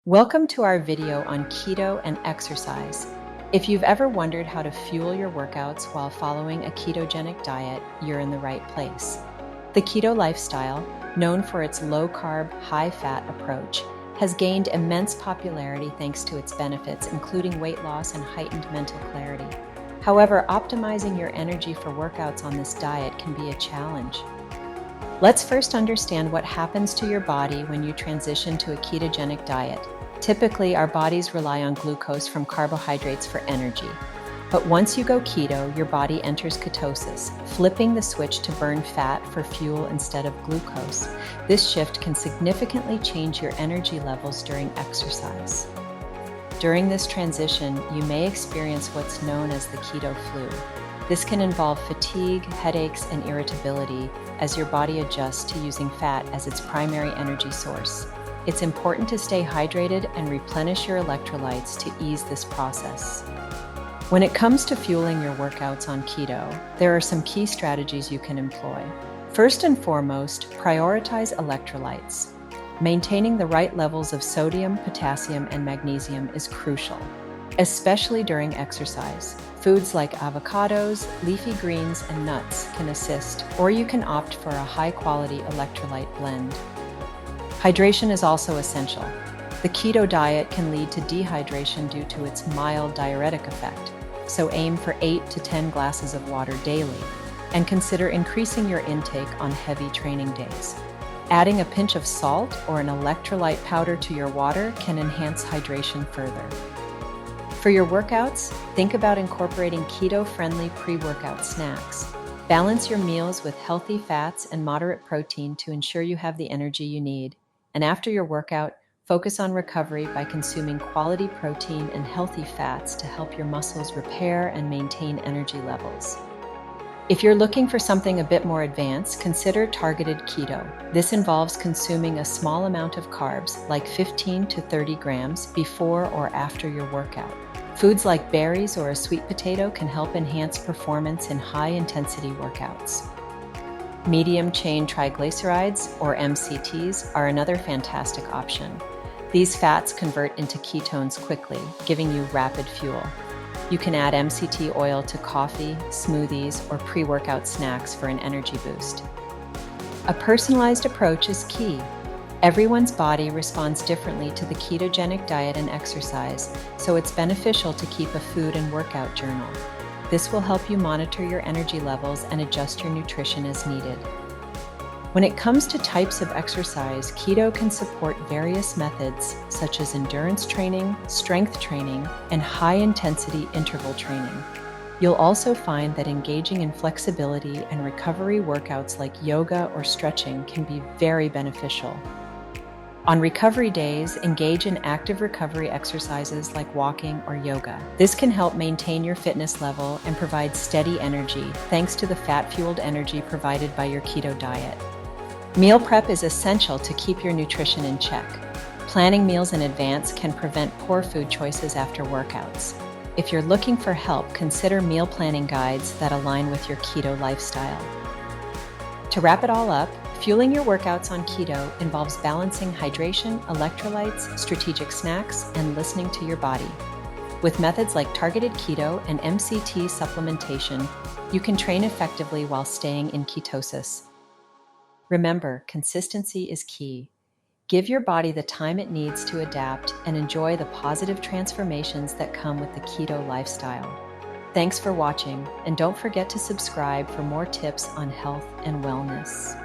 Welcome to our video on keto and exercise. If you've ever wondered how to fuel your workouts while following a ketogenic diet, you're in the right place. The keto lifestyle, known for its low-carb, high-fat approach, has gained immense popularity thanks to its benefits, including weight loss and heightened mental clarity. However, optimizing your energy for workouts on this diet can be a challenge. Let's first understand what happens to your body when you transition to a ketogenic diet. Typically, our bodies rely on glucose from carbohydrates for energy. But once you go keto, your body enters ketosis, flipping the switch to burn fat for fuel instead of glucose. This shift can significantly change your energy levels during exercise. During this transition, you may experience what's known as the keto flu. This can involve fatigue, headaches, and irritability as your body adjusts to using fat as its primary energy source. It's important to stay hydrated and replenish your electrolytes to ease this process. When it comes to fueling your workouts on keto, there are some key strategies you can employ. First and foremost, prioritize electrolytes. Maintaining the right levels of sodium, potassium, and magnesium is crucial, especially during exercise. Foods like avocados, leafy greens, and nuts can assist, or you can opt for a high-quality electrolyte blend. Hydration is also essential. The keto diet can lead to dehydration due to its mild diuretic effect, so aim for 8 to 10 glasses of water daily, and consider increasing your intake on heavy training days. Adding a pinch of salt or an electrolyte powder to your water can enhance hydration further. For your workouts, think about incorporating keto-friendly pre-workout snacks. Balance your meals with healthy fats and moderate protein to ensure you have the energy you need. And after your workout, focus on recovery by consuming quality protein and healthy fats to help your muscles repair and maintain energy levels. If you're looking for something a bit more advanced, consider targeted keto. This involves consuming a small amount of carbs, like 15 to 30 grams, before or after your workout. Foods like berries or a sweet potato can help enhance performance in high-intensity workouts. Medium-chain triglycerides, or MCTs, are another fantastic option. These fats convert into ketones quickly, giving you rapid fuel. You can add MCT oil to coffee, smoothies, or pre-workout snacks for an energy boost. A personalized approach is key. Everyone's body responds differently to the ketogenic diet and exercise, so it's beneficial to keep a food and workout journal. This will help you monitor your energy levels and adjust your nutrition as needed. When it comes to types of exercise, keto can support various methods such as endurance training, strength training, and high-intensity interval training. You'll also find that engaging in flexibility and recovery workouts like yoga or stretching can be very beneficial. On recovery days, engage in active recovery exercises like walking or yoga. This can help maintain your fitness level and provide steady energy thanks to the fat-fueled energy provided by your keto diet. Meal prep is essential to keep your nutrition in check. Planning meals in advance can prevent poor food choices after workouts. If you're looking for help, consider meal planning guides that align with your keto lifestyle. To wrap it all up, fueling your workouts on keto involves balancing hydration, electrolytes, strategic snacks, and listening to your body. With methods like targeted keto and MCT supplementation, you can train effectively while staying in ketosis. Remember, consistency is key. Give your body the time it needs to adapt and enjoy the positive transformations that come with the keto lifestyle. Thanks for watching, and don't forget to subscribe for more tips on health and wellness.